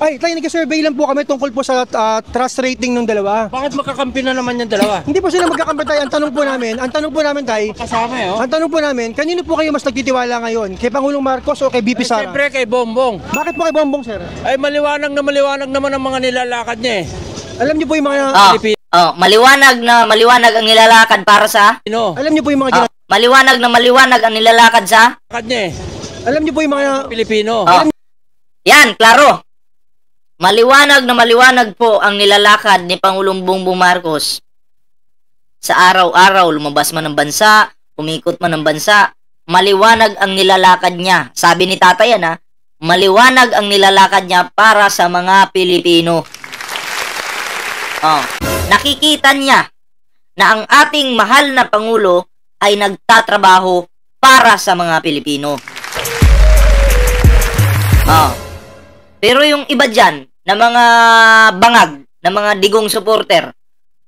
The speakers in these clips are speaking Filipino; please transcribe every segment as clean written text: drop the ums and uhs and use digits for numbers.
Ay, tayo nag-survey lang po kami tungkol po sa trust rating ng dalawa. Bakit magkakampi na naman yung dalawa? Hindi po sila magkakampi tayo. Ang tanong po namin tayo, Kasama eh, oh. ang tanong po namin, kanino po kayo mas nagtitiwala ngayon? Kay Pangulong Marcos o kay BP Sara? Siyempre kay Bongbong. Bakit po kay Bongbong, sir? Ay maliwanag naman ang mga nilalakad niya eh. Alam niyo po yung mga maliwanag ang nilalakad para sa Alam niyo po yung mga maliwanag ang nilalakad sa Lakad niya eh. Alam niyo po yung mga Pilipino. Yan, klaro. Maliwanag po ang nilalakad ni Pangulong Bongbong Marcos. Sa araw-araw, lumabas man ng bansa, umikot man ng bansa, maliwanag ang nilalakad niya. Sabi ni tatay yan, maliwanag ang nilalakad niya para sa mga Pilipino. Nakikita niya na ang ating mahal na Pangulo ay nagtatrabaho para sa mga Pilipino. Pero yung iba dyan, na mga bangag, na mga digong supporter,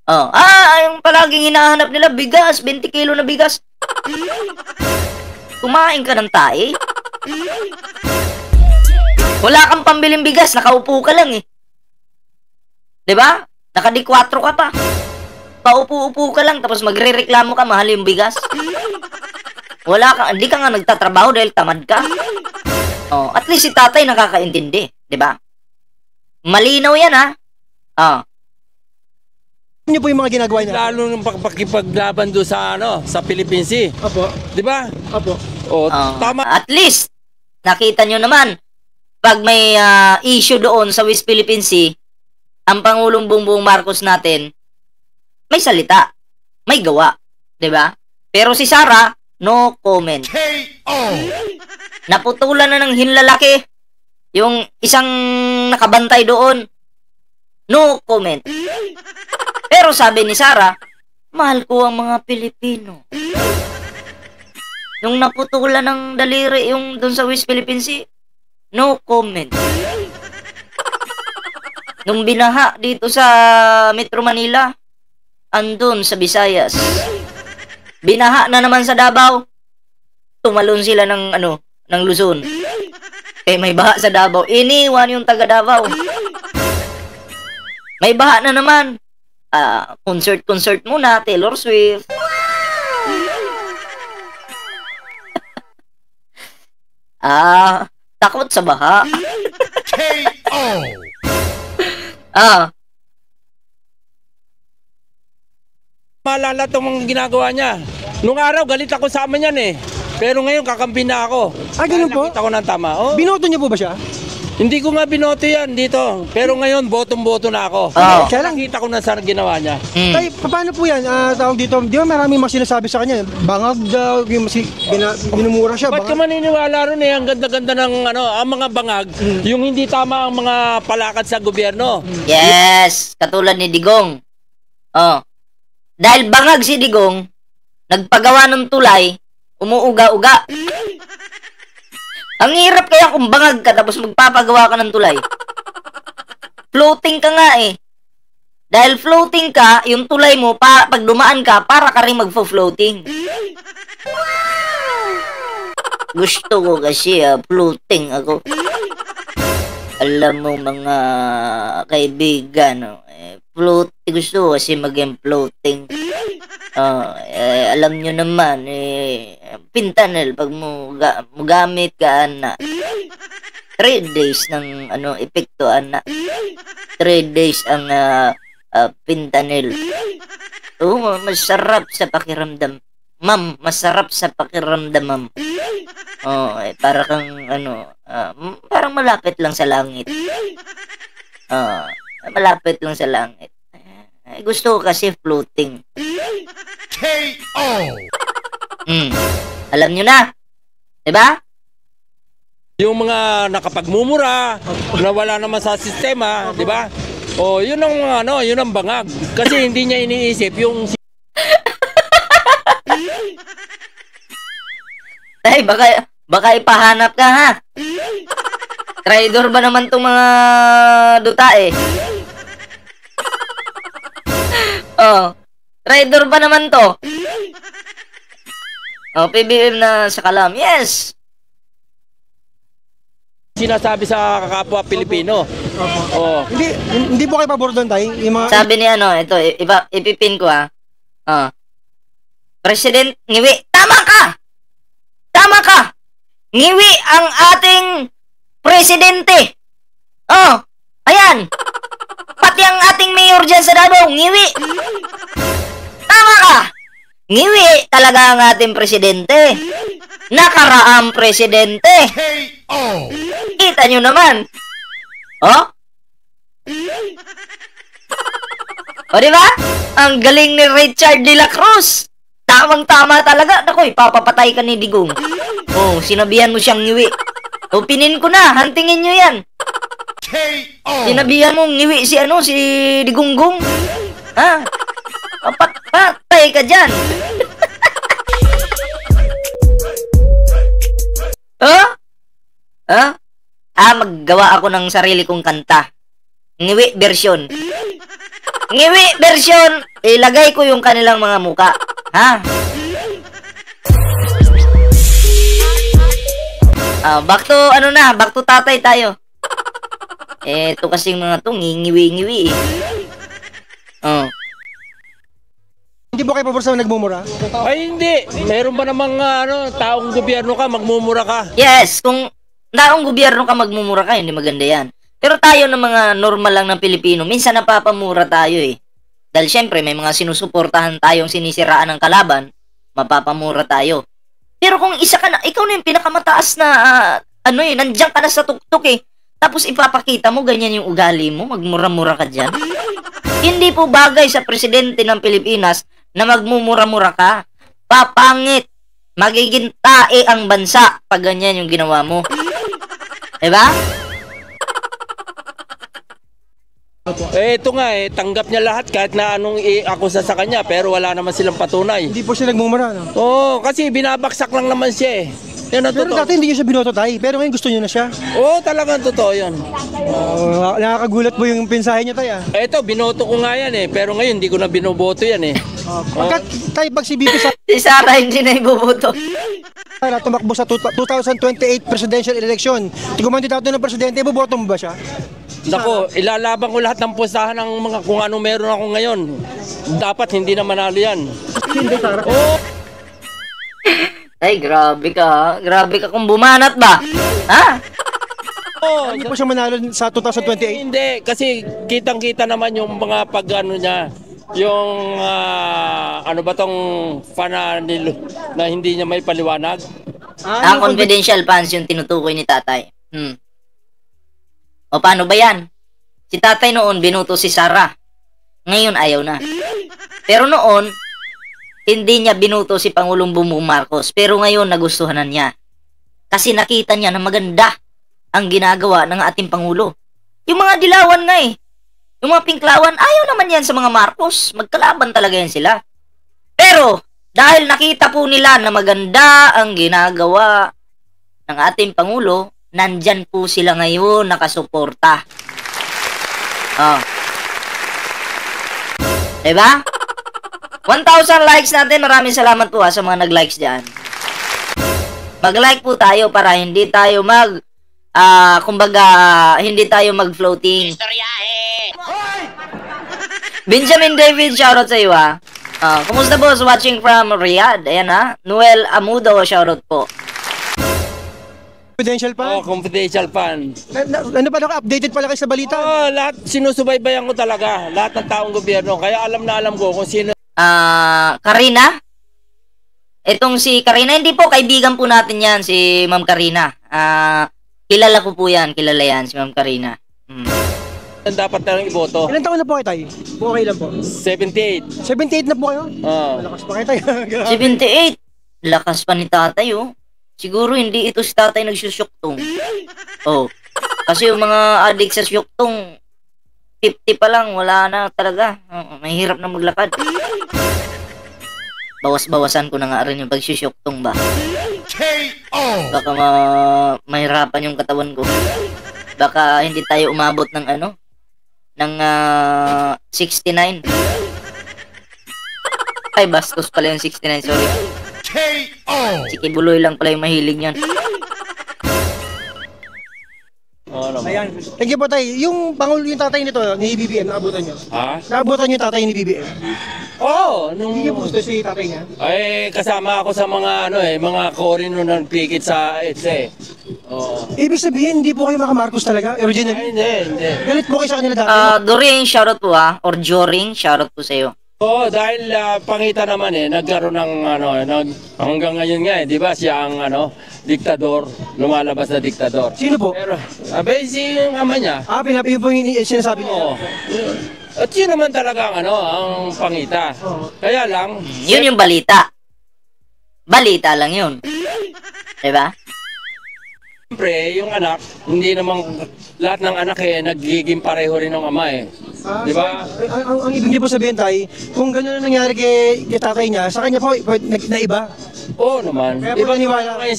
yung palaging hinahanap nila, bigas, 20 kilo na bigas. Kumain ka ng tae. Wala kang pambiling bigas, nakaupo ka lang eh. 'Di ba? Nakadi-4 ka pa. Paupo-upo ka lang, tapos magrereklamo ka, mahal yung bigas. Hindi ka nga nagtatrabaho dahil tamad ka. At least si tatay nakakaintindi, 'di ba? Malinaw yan Alam niyo po yung mga ginagawa niya? Lalo nung pakipaglaban doon sa Philippine Sea. Opo. 'Di ba? Opo. Tama. At least nakita nyo naman pag may issue doon sa West Philippine Sea, ang Pangulong Bongbong Marcos natin may salita, may gawa, 'di ba? Pero si Sara, no comment. Naputulan na ng hinlalaki yung isang nakabantay doon. No comment. Pero sabi ni Sara, mahal ko ang mga Pilipino. Nung naputulan ng daliri yung doon sa West Philippine Sea, no comment. Nung binaha dito sa Metro Manila, andun sa Visayas, binaha na naman sa Davao, tumalon sila ng Luzon. May baha sa Davao, iniwan yung taga Davao. May baha na naman. Concert muna, Taylor Swift. Takot sa baha. Maalala itong mga ginagawa niya. Nung araw, galit ako sa amin yan eh. Pero ngayon, kakampi na ako. Ganun po? Nakita ko ng tama. Binoto niyo po ba siya? Hindi ko nga binoto yan dito. Pero ngayon, botong-boto na ako. Kaya lang, Nakita ko na sa ginawa niya. Tay, paano po yan? Tawag dito, di ba maraming mga sinasabi sa kanya? Bangag daw, binumura siya. Ba't ka maniniwala ron eh? Ang ganda-ganda ng ang mga bangag, yung hindi tama ang mga palakad sa gobyerno. Yes, katulad ni Digong. Dahil bangag si Digong, nagpagawa ng tulay, umuuga-uga. Ang hirap kaya kung bangag ka tapos magpapagawa ka ng tulay. Floating ka nga eh. Dahil floating ka, yung tulay mo, pag dumaan ka, para ka rin magfo-floating. Gusto ko kasi floating ako. Alam mo mga kaibigan, gusto ko kasi maging floating. Alam nyo naman, Pintanel, pag mo gamit ka, 3 days ng epekto, 3 days ang Pintanel. Masarap sa pakiramdam. Ma'am, masarap sa pakiramdam, ma'am. Para kang, parang malapit lang sa langit. Malapit lang sa langit. Gusto ko kasi floating. KO! Alam nyo na. Diba? Yung mga nakapagmumura, na wala naman sa sistema, di ba? Yun ang yun ang bangag. Kasi hindi niya iniisip yung Tay, baka ipahanap ka ha. Traidor ba naman tong mga duta eh? Traidor ba naman to? PBM na sa kalam. Yes! Sinasabi sa kapwa Pilipino. Oh. Hindi po kayo pabor doon, tay? Yung mga... Sabi ni ano, ito, ipipin ko President, ngiwi. Tama ka! Tama ka! Ngiwi ang ating presidente. Oh, ayan. Pati ang ating mayor dyan sa Davao, ngiwi. Tama ka! Ngiwi talaga ang ating presidente. Nakaraang presidente. KO. Kita nyo naman. Oh? O, di ba? Ang galing ni Richard de la Cruz. Tamang-tama talaga. Naku, papapatay ka ni Digong. Oh, sinabihan mo siyang ngiwi. O, pinin ko na. Hantingin nyo yan. KO. Sinabihan mo ngiwi si Digonggong. Ha? Patay ka dyan. Oh? Ha? Maggawa ako ng sarili kong kanta. Ngiwi version. Ngiwi version. Ilagay ko yung kanilang mga muka. Ha? Back to back to tatay tayo. Ito kasing mga to, ngiwi-ngiwi. Oh. Hindi po kayo pabor sa nagmumura? Ay hindi. Meron ba namang taong gobyerno ka, magmumura ka? Yes, kung taong gobyerno ka, magmumura ka, hindi maganda yan. Pero tayo ng mga normal lang ng Pilipino, minsan napapamura tayo eh. Dahil syempre, may mga sinusuportahan tayong sinisiraan ng kalaban, mapapamura tayo. Pero kung isa ka na, ikaw na yung pinakamataas na, nandiyan ka na sa tuktok eh. Tapos ipapakita mo, ganyan yung ugali mo, magmura-mura ka dyan. Hindi po bagay sa presidente ng Pilipinas na magmumura-mura ka. Papangit. Magiging tae ang bansa pag ganyan yung ginawa mo. Diba? Ito nga tanggap niya lahat kahit na anong i-akusa sa kanya pero wala naman silang patunay. Hindi po siya nagmumura, no? Oo, kasi binabaksak lang naman siya eh. Yan ang Pero totoo. dati hindi niyo siya binoto, tay. Pero ngayon gusto niyo na siya. Oo, talagang totoo yan. Nakakagulat po yung pinsahe niya, tay, Ito, binoto ko nga yan eh. Pero ngayon, hindi ko na binoboto yan eh. Pag si BP Si Sarah hindi na iboboto. Sara tumakbo sa 2028 presidential election, kumandidato ng presidente, iboboto mo ba siya? Nako, ilalaban ko lahat ng pustahan ng mga kung ano meron ako ngayon. Dapat hindi na manalo yan. Hindi, Sara. Oo. Ay, grabe ka ha. Grabe ka kung bumanat ba? Ha? Oo. Hindi po siya manalo sa 2028. Hindi, kasi kitang-kita naman yung mga pag-ano niya. Yung ano ba tong fananilo na hindi niya may paliwanag. Confidential funds yung tinutukoy ni tatay. O paano ba yan? Si tatay noon binuto si Sarah. Ngayon ayaw na. Pero noon, hindi niya binuto si Pangulong Bongbong Marcos. Pero ngayon nagustuhan na niya. Kasi nakita niya na maganda ang ginagawa ng ating Pangulo. Yung mga dilawan nga eh. Yung mga pinklawan, ayaw naman yan sa mga Marcos. Magkalaban talaga yan sila. Pero, dahil nakita po nila na maganda ang ginagawa ng ating Pangulo, nandyan po sila ngayon nakasuporta. Oh. Diba? 1,000 likes natin. Maraming salamat po sa mga nag-likes dyan. Mag-like po tayo para hindi tayo hindi tayo mag-floating. Benjamin David, shoutout sa iyo ha. Kumusta boss? Watching from Riyadh. Ayan ha. Noel Amudo, shoutout po. Confidential pa? Confidential fan. Ano ba, updated pala kayo sa balita? Lahat sinusubaybayan ko talaga. Lahat ng taong gobyerno. Kaya alam na alam ko kung sino. Karina? Itong si Karina, hindi po, kaibigan po natin yan, si Ma'am Karina. Kilala ko po yan, kilala yan, si Ma'am Karina. Dapat na lang iboto. Ilan taon na po kayo, tay? Okay lang po. 78. 78 na po kayo? Malakas pa kayo, tay. 78? Lakas pa ni tatay, oh. Siguro hindi ito si tatay nagsusyuktong. Oh. Kasi yung mga addict sa syuktong, 50 pa lang, wala na talaga. Mahirap na maglakad. Bawas-bawasan ko na nga rin yung pagsusyuktong ba. KO. Baka mahirapan yung katawan ko. Baka hindi tayo umabot ng ng 69. Ay, bastos pala yung 69, sorry. KO. Si Kibuloy lang pala yung mahilig yan. naman. Ayan. Thank you po, Tay. Yung tatay nito, ni BBM, naabutan niyo? Ha? Naabutan niyo yung tatay ni BBM? Oo, nung... Hindi niyo gusto si tatay niya? Ay, kasama ako sa mga mga kori nung nagpikit sa EDSA. Oo. Ibig sabihin, hindi po kayo Marcos talaga? Original? Ay, hindi. Galit po kayo sa kanila dati? Doring, shoutout po or Joring, shoutout po sa'yo. Oo, dahil pangita naman nagkaroon ng hanggang ngayon nga di ba siya ang diktador, lumalabas na diktador. Sino po? Pero, si yung ama niya. Pinapin po yung sinasabi niya. Oo. At yun naman talaga ang pangita. Kaya lang, Yun yung balita. Balita lang yun. Diba? siyempre, yung anak, hindi naman lahat ng anak nagiging pareho rin ng ama Di ba? Ang ibig niyo po sabihin, Tay, kung gano'n ang nangyari kay tatay niya, sa kanya po, naiba. Oo naman. Kaya Di po ba naniwala ngayon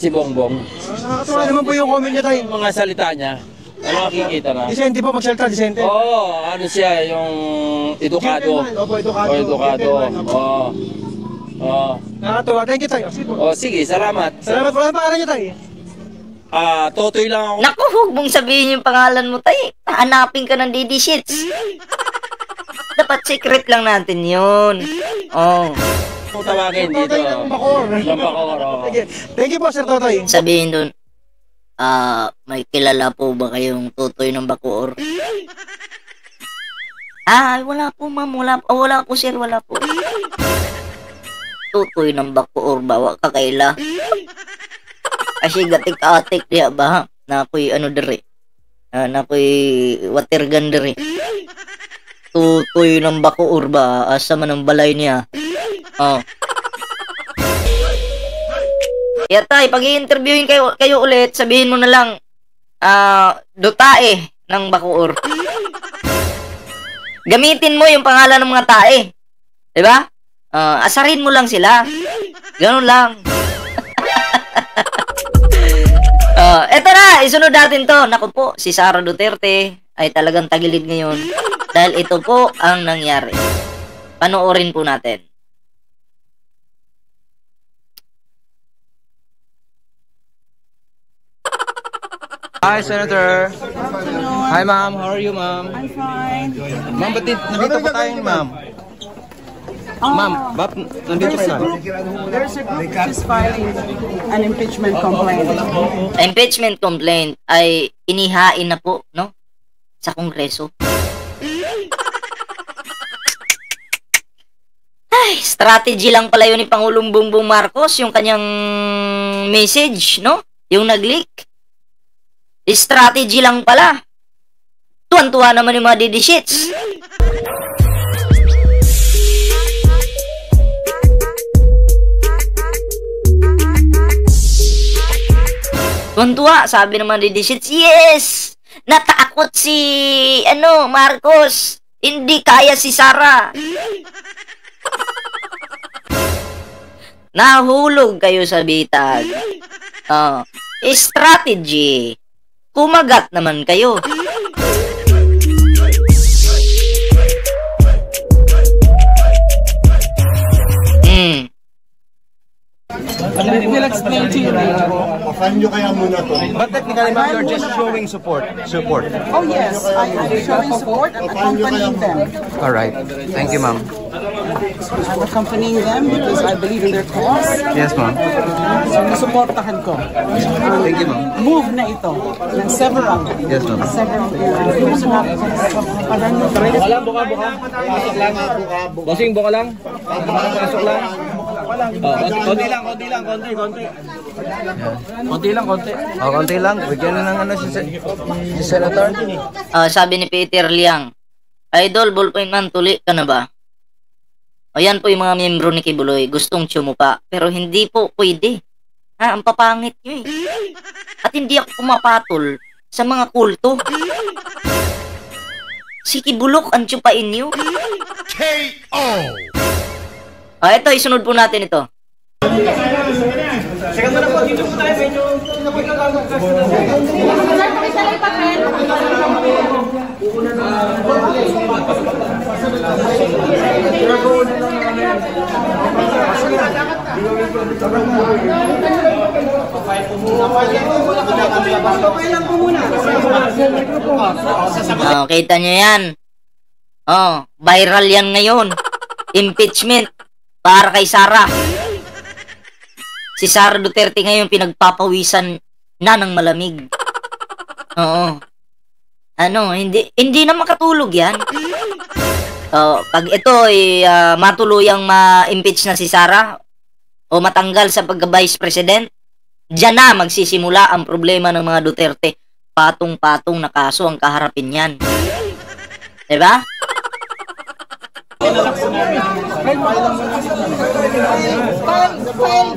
si Bongbong? Nakakatawa naman po yung comment niya, Tay. Yung mga salita niya, nakikita na. Disente po, magsalita, disente. Oo, siya, yung edukado. Gentleman. Opo, edukado. Edukado. Gentleman, opo. Oo. Nakakatawa. Thank you, Tay. Sige, salamat. Salamat po. Ano pangalan niyo, Tay? Totoy lang ako. Naku, huwag mong sabihin yung pangalan mo, Tay. Hanapin ka ng DD Sheets. Dapat secret lang natin yun. Oh. Kung tawagin dito. Totoy ng Bacoor. Lambakor. Thank you po, Sir Totoy. Sabihin dun, may kilala po ba kayong tutoy ng Bacoor? Wala po, ma'am. Wala po, sir. Wala po. Tutoy ng Bacoor ba? Wa kakaila. Kasi gatik-atik diya ba? Na ako'y dere. Na ako'y watergan dere. Tutoy ng Bacoor ba? Asa man ang balay niya. Oh. Tay, pag i-interviewin kayo ulit, sabihin mo na lang, dotae ng Bacoor. Gamitin mo yung pangalan ng mga tae. Diba? Asarin mo lang sila. Ganun lang. Eto na, isunod natin to. Naku po, si Sara Duterte ay talagang tagilid ngayon. Dahil ito po ang nangyari. Panoorin po natin. Hi, Senator. Hi, ma'am. How are you, ma'am? I'm fine. Ma'am, ba't nandito po tayo, ma'am? Ma'am, ba't nandito po tayo? There's a group that is filing an impeachment complaint. Impeachment complaint ay inihain na po, no? Sa Kongreso. Ay, strategy lang pala yun ni Pangulong Bongbong Marcos, yung kanyang message, no? Yung nag-leak. Strategy lang pala. Tuwan-tuwa naman yung mga DD Sheets. Tuwan-tuwa, sabi ng mga DD Sheets, yes! Natakot si, Marcos. Hindi kaya si Sara. Nahulog kayo sa bitag. Strategy. Kumagat naman kayo. We'll explain to you later. But technically, ma'am, you're just showing support. Oh yes, I'm showing support and accompanying them. All right. Thank you, ma'am. I'm accompanying them because I believe in their cause. Yes, ma'am. So, nasuportahan ko. Thank you, ma'am. Move na ito ng several. Yes, ma'am. Several groups na Bossing, buka lang. Pasok lang. Konti lang. Konti lang. Bigyan na ng si Senator. Sabi ni Peter Liang, Idol, ballpoint man, tuli ka na ba? Ayan po yung mga miyembro ni Kibuloy, gustong tsumupa, pero hindi po pwede. Ang papangit nyo At hindi ako pumapatol sa mga kulto. Si Kibulok ang tsupain nyo. KO! Ito, isunod po natin ito. Okay lang po muna. Oh, kita nyo yan. Oh, viral yan ngayon. Impeachment para kay Sara. Si Sara Duterte ngayon pinagpapawisan na ng malamig. Oo. Ano, hindi na makatulog yan. Pag ito ay matuluyang ma-impeach na si Sara o matanggal sa pagka-vice president, diyan na magsisimula ang problema ng mga Duterte. Patong-patong na kaso ang kaharapin yan. Diba? File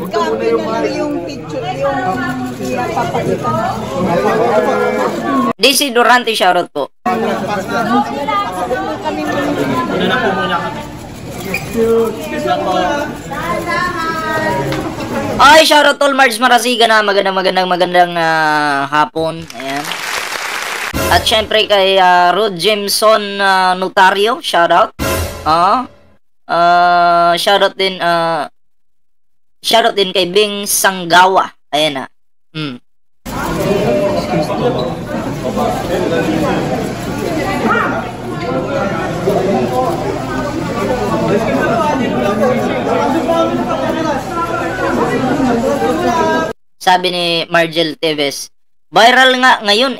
copy na lang yung picture, yung pinapapalitan. DC Durante, shoutout po. Ay, shoutout all Marge Marasiga na magandang hapon. Ayan. At syempre kay Rod Jameson Notario, shoutout. Shoutout din kay Bing Sanggawa. Ayan na. Sabi ni Margel Teves, viral nga ngayon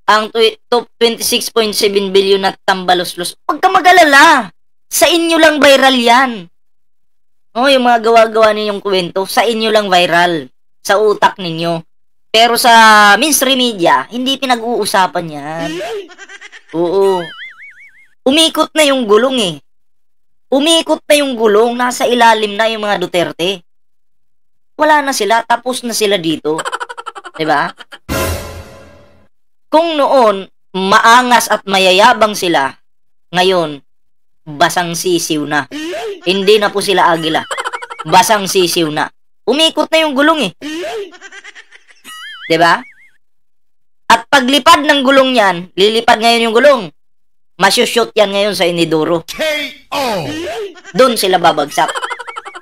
ang 26.7 billion na tambalos-los. Huwag ka mag-alala. Sa inyo lang viral yan. Yung mga gawa-gawa ninyong kwento, sa inyo lang viral. Sa utak ninyo. Pero sa mainstream media, hindi pinag-uusapan yan. Oo. Umikot na yung gulong Umikot na yung gulong. Nasa ilalim na yung mga Duterte. Wala na sila. Tapos na sila dito. Diba? Kung noon, maangas at mayayabang sila, ngayon, basang sisiw na. Hindi na po sila agila. Basang sisiw na. Umikot na yung gulong Diba? At paglipad ng gulong yan, lilipad ngayon yung gulong. Masyushoot yan ngayon sa inidoro. Doon sila babagsak.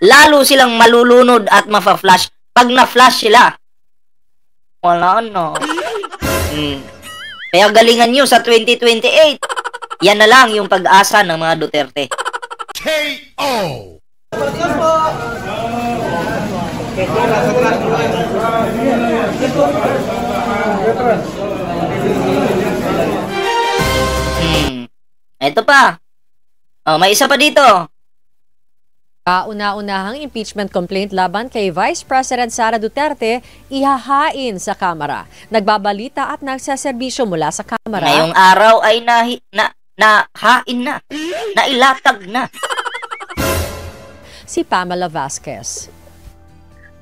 Lalo silang malulunod at mafa-flash. Pag na-flash sila, wala na. Kaya galingan nyo sa 2028. Yan na lang yung pag-asa ng mga Duterte. KO! Ito pa. May isa pa dito. Kauna-unahang impeachment complaint laban kay Vice President Sara Duterte ihahain sa Kamara. Nagbabalita at nagsaserbisyo mula sa Kamara. Ngayong araw ay nahain na. Nailatag na. Si Pamela Vasquez.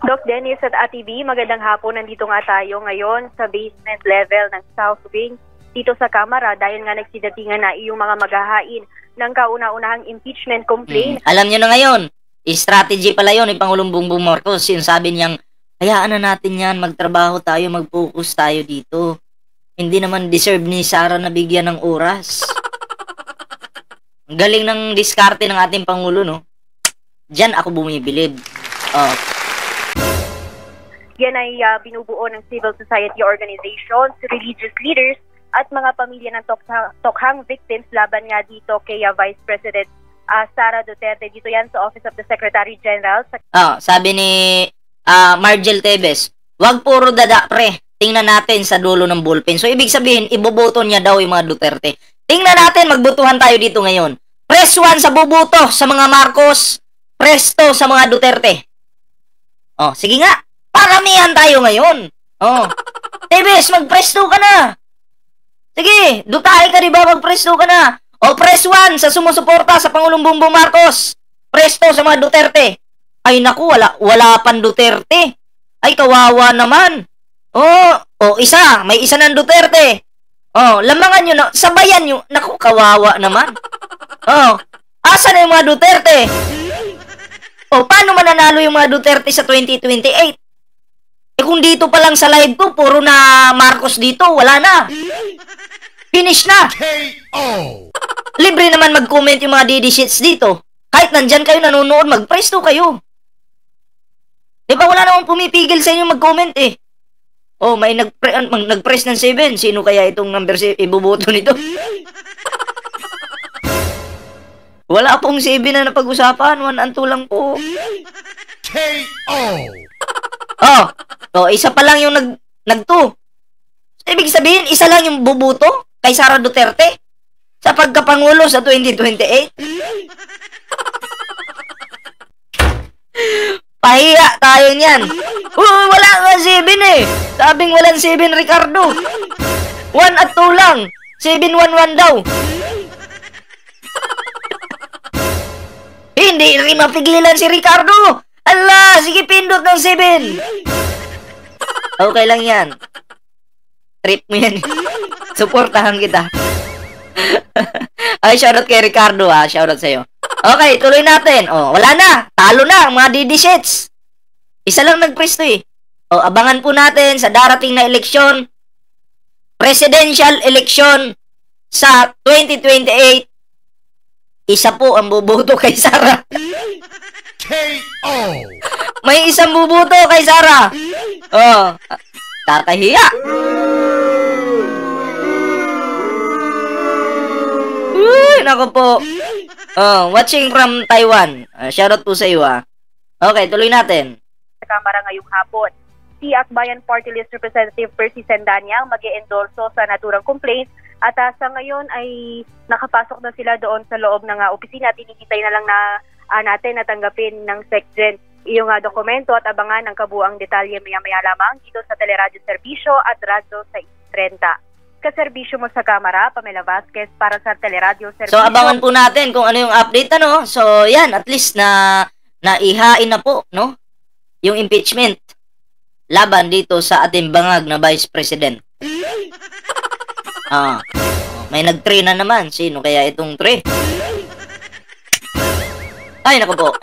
Doc Dennis at Ate B, magandang hapon. Nandito nga tayo ngayon sa basement level ng South Wing dito sa Kamara dahil nga nagsidatingan na yung mga maghahain ng kauna-unahang impeachment complaint. Alam nyo na ngayon, strategy pala yun ni Pangulong Bongbong Marcos. Yung sabi niyang, hayaan na natin yan, magtrabaho tayo, mag-focus tayo dito. Hindi naman deserve ni Sara na bigyan ng oras. Ang galing ng diskarte ng ating Pangulo, no? Diyan ako bumibilib. Yan ay binubuo ng civil society organizations, religious leaders, at mga pamilya ng tokhang victims laban nga dito kay Vice President Sara Duterte. Dito yan sa Office of the Secretary General. Sabi ni Margel Teves, wag puro dada pre, tingnan natin sa dulo ng ballpen. So ibig sabihin, iboboto niya daw yung mga Duterte. Tingnan natin, magbutuhan tayo dito ngayon. Press 1 sa boboto sa mga Marcos, press 2 sa mga Duterte. Sige nga, paramihan tayo ngayon. Teves, mag-press 2 ka na. Sige, dutahe ka diba, mag-press 2 ka na. Press 1 sa sumusuporta sa Pangulong Bongbong Marcos. Press 2 sa mga Duterte. Ay naku, wala pang Duterte. Ay, kawawa naman. Isa, may isa ng Duterte. Lamangan nyo na, sabayan nyo. Naku, kawawa naman. Asa na yung mga Duterte? Paano mananalo yung mga Duterte sa 2028? Kung dito pa lang sa live ko, puro na Marcos dito, wala na. Finish na. KO! Libre naman mag-comment yung mga DD sheets dito. Kahit nandyan kayo nanonood, mag-press to kayo. Diba wala namang pumipigil sa inyo mag-comment Oh, may nag-press ng 7. Sino kaya itong number 7 ibuboto nito? Wala pong 7 na napag-usapan. 1 and 2 lang po. KO. Oh, isa pa lang yung nag-2. Ibig sabihin, isa lang yung bubuto kay Sara Duterte sa pagkapangulo sa 2028. Pahiya tayo niyan. Wala nga 7 eh. Sabing walang 7, Ricardo. 1 at 2 lang. 7-1-1 daw. Hindi rin mapigilan si Ricardo. Ala, sige pindot ng 7. Okay lang yan. Trip mo yan. Suportahan kita. Ay, shoutout kay Ricardo ha. Shoutout sa'yo. Okay, tuloy natin. Wala na. Talo na ang mga DD sets. Isa lang nagpresto eh. Abangan po natin sa darating na eleksyon. Presidential election sa 2028. Isa po ang bubuto kay Sara. KO. May isang bubuto kay Sara. Kakahiya. Uy, nako po. Watching from Taiwan. Shoutout po sa iyo ha. Okay, tuloy natin. Sa Kamara ngayong hapon, si Akbayan Party List Representative Percy Sendanyang mag-e-endorso sa naturang complaint at sa ngayon ay nakapasok na sila doon sa loob ng opisina at hinihintay na lang na natin na tanggapin ng SecGen iyong dokumento at abangan ang kabuang detalye maya-maya lamang dito sa Teleradyo Serbisyo at Radyo 630. Kaserbisyo mo sa Kamara, Pamela Vasquez para sa Teleradyo Serbisyo. So abangan po natin kung ano yung update ano. So yan, at least na naihain na po, no? Yung impeachment laban dito sa ating bangag na Vice President. May nag-3 na naman. Sino kaya itong 3? Ay, naku po.